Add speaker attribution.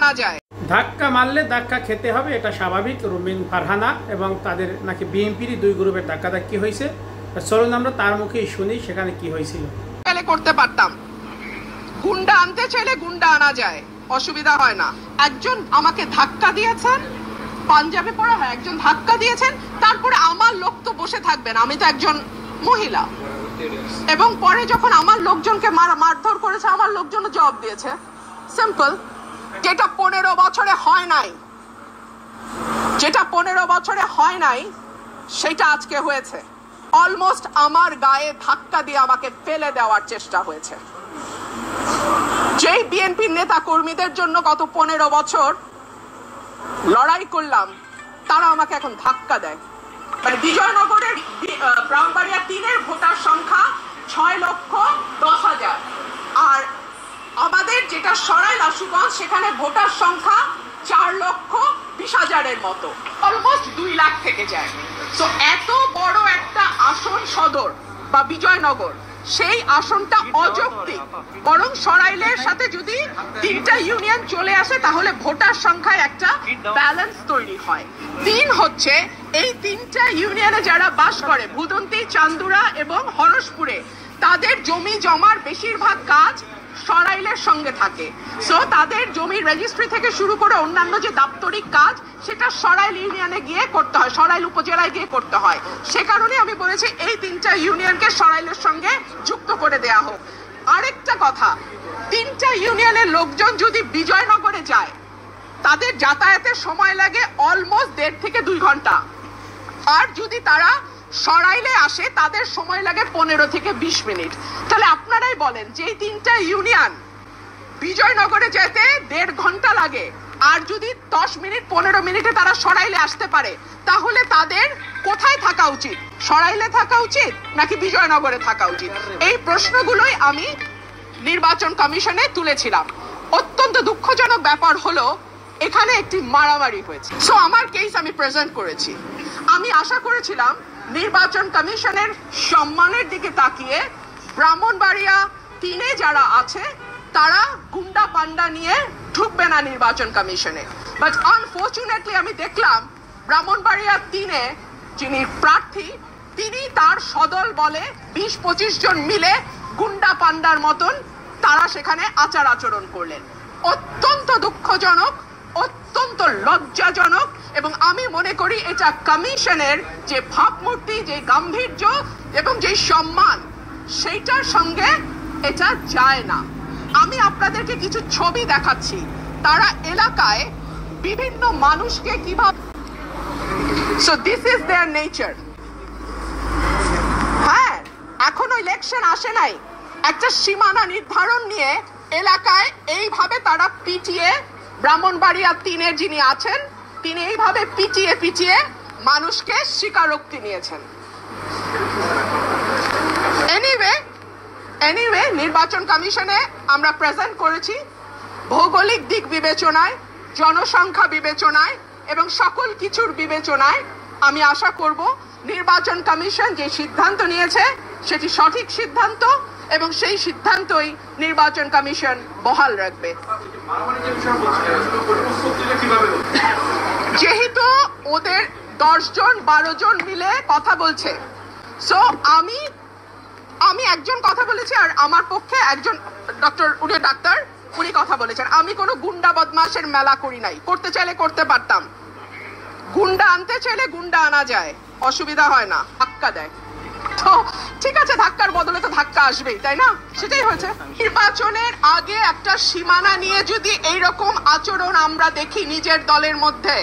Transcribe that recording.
Speaker 1: আনা যায়।
Speaker 2: ধাক্কা মারলে ধাক্কা খেতে হবে, এটা স্বাভাবিক। রুমিন ফারহানা এবং তাদের নাকি বিএনপির দুই গ্রুপের ধাক্কাধাক্কি হয়েছে। চলুন আমরা তার মুখেই শুনি সেখানে কি হয়েছিল।
Speaker 1: করতে পারতাম, গুন্ডা আনতে চাইলে গুন্ডা আনা যায়, অসুবিধা হয় না। একজন আমাকে ধাক্কা দিয়েছেন, পাঞ্জাবে পড়া হয়, একজন ধাক্কা দিয়েছেন, তারপরে আমার লোক তো বসে থাকবেন, আমি তো একজন মহিলা। এবং পরে যখন আমার লোকজনকে মারধর করেছে, আমার লোকজন জবাব দিয়েছে। সিম্পল। যেটা 15 বছরে হয় নাই, যেটা 15 বছরে হয় নাই, সেটা আজকে হয়েছে। অলমোস্ট আমার গায়ে ধাক্কা দিয়ে আমাকে ফেলে দেওয়ার চেষ্টা হয়েছে। যেই বিএনপির নেতা কর্মীদের জন্য গত 15 বছর লড়াই করলাম, তারা আমাকে এখন ধাক্কা দেয়। মানে বিজয়নগরের ব্রাহ্মণবাড়িয়া 3-এর ভোটার সংখ্যা 6,10,000, আর আমাদের যেটা সরাইল আশুগঞ্জ, সেখানে ভোটার সংখ্যা 4,20,000-এর মতো, অলমোস্ট 2 লাখ থেকে যায়। তো এত বড় একটা আসন সদর বা বিজয়নগর, সেই আসনটা অযৌক্তিক। বরং সরাইলের সাথে যদি 3টা ইউনিয়ন চলে আসে, তাহলে ভোটার সংখ্যায় একটা ব্যালেন্স তৈরি হয়। 3 হচ্ছে এই 3টা ইউনিয়নে যারা বাস করে, ভুদন্তি, চান্দুরা এবং হরসপুরে, তাদের জমি জমার বেশিরভাগ কাজ সরাইলের সঙ্গে থাকে। সো তাদের জমির রেজিস্ট্রি থেকে শুরু করে অন্যান্য যে দাপ্তরিক কাজ, সেটা সরাইল ইউনিয়নে গিয়ে করতে হয়, সরাইল উপজেলায় গিয়ে করতে হয়। সে কারণে আমি বলেছি এই 3টা ইউনিয়নকে সরাইলের সঙ্গে যুক্ত করে দেয়া হোক। আরেকটা কথা, 3টা ইউনিয়নের লোকজন যদি বিজয়নগরে যায়, তাদের যাতায়াতের সময় লাগে অলমোস্ট 1.5 থেকে 2 ঘন্টা। আর যদি তারা সরাইলে আসে, তাদের সময় লাগে 15 থেকে 20 মিনিট। তাহলে আপনারাই বলেন, যে 3টা ইউনিয়ন বিজয়নগরে যেতে 1.5 ঘন্টা লাগে, আর যদি 10 মিনিট 15 মিনিটে তারা সরাইলে আসতে পারে, তাহলে তাদের কোথায় থাকা উচিত? সরাইলে থাকা উচিত নাকি বিজয়নগরে থাকা উচিত? এই প্রশ্নগুলোই আমি নির্বাচন কমিশনে তুলেছিলাম। অত্যন্ত দুঃখজনক ব্যাপার হলো, এখানে একটি মারামারি হয়েছে। সো আমার কেস আমি প্রেজেন্ট করেছি। আমি আশা করেছিলাম নির্বাচন কমিশনের সম্মানের দিকে তাকিয়ে ব্রাহ্মণবাড়িয়া 3-এ যারা আছে, তারা গুন্ডা পান্ডা নিয়ে ঢুকবে না নির্বাচন কমিশনে। বাট আনফরচুনেটলি আমি দেখলাম ব্রাহ্মণবাড়িয়া 3-এ যিনি প্রার্থী, তিনি তার সদল বলে 20-25 জন মিলে গুন্ডা পান্ডার মতন তারা সেখানে আচার আচরণ করলেন। অত্যন্ত দুঃখজনক, অত্যন্ত লজ্জাজনক। এবং আমি মনে করি এটা কমিশনের যে ভাবমূর্তি, যে গাম্ভীর্য এবং যে সম্মান, সেইটার সঙ্গে এটা যায় না। আমি আপনাদেরকে কিছু ছবি দেখাচ্ছি, তারা এলাকায় বিভিন্ন মানুষকে কিভাবে, so this is there nature. হ্যাঁ, এখনো ইলেকশন আসে নাই, একটা সীমানা নির্ধারণ নিয়ে এলাকায় এইভাবে তারা পিটিয়ে, ব্রাহ্মণবাড়িয়া 3-এর যিনি আছেন, তিনি এইভাবে পিটিয়ে পিটিয়ে মানুষকে স্বীকারোক্তি নিয়েছেন। এনিওয়ে নির্বাচন কমিশনে আমরা প্রেজেন্ট করেছি, ভৌগোলিক দিক বিবেচনায়, জনসংখ্যা বিবেচনায় এবং সকল কিছুর বিবেচনায় আমি আশা করব নির্বাচন কমিশন যে সিদ্ধান্ত নিয়েছে সেটি সঠিক সিদ্ধান্ত, এবং সেই সিদ্ধান্তই নির্বাচন কমিশন বহাল রাখবে। যেহেতু ওদের 10 জন 12 জন মিলে কথা বলছে, সো আমি একজন কথা বলেছি, আর আমার পক্ষে একজন ডাক্তার উনি কথা বলেছেন। আমি কোনো গুন্ডা বদমাশের মেলা করি নাই, করতে চাইলে করতে পারতাম। গুন্ডা আনতে চাইলে গুন্ডা আনা যায়, অসুবিধা হয় না। ধাক্কা দেয় তো ঠিক আছে, ধাক্কার বদলে তো ধাক্কা আসবেই, তাই না? সেটাই হয়েছে। নির্বাচনের আগে একটা সীমানা নিয়ে যদি এইরকম আচরণ আমরা দেখি নিজের দলের মধ্যে,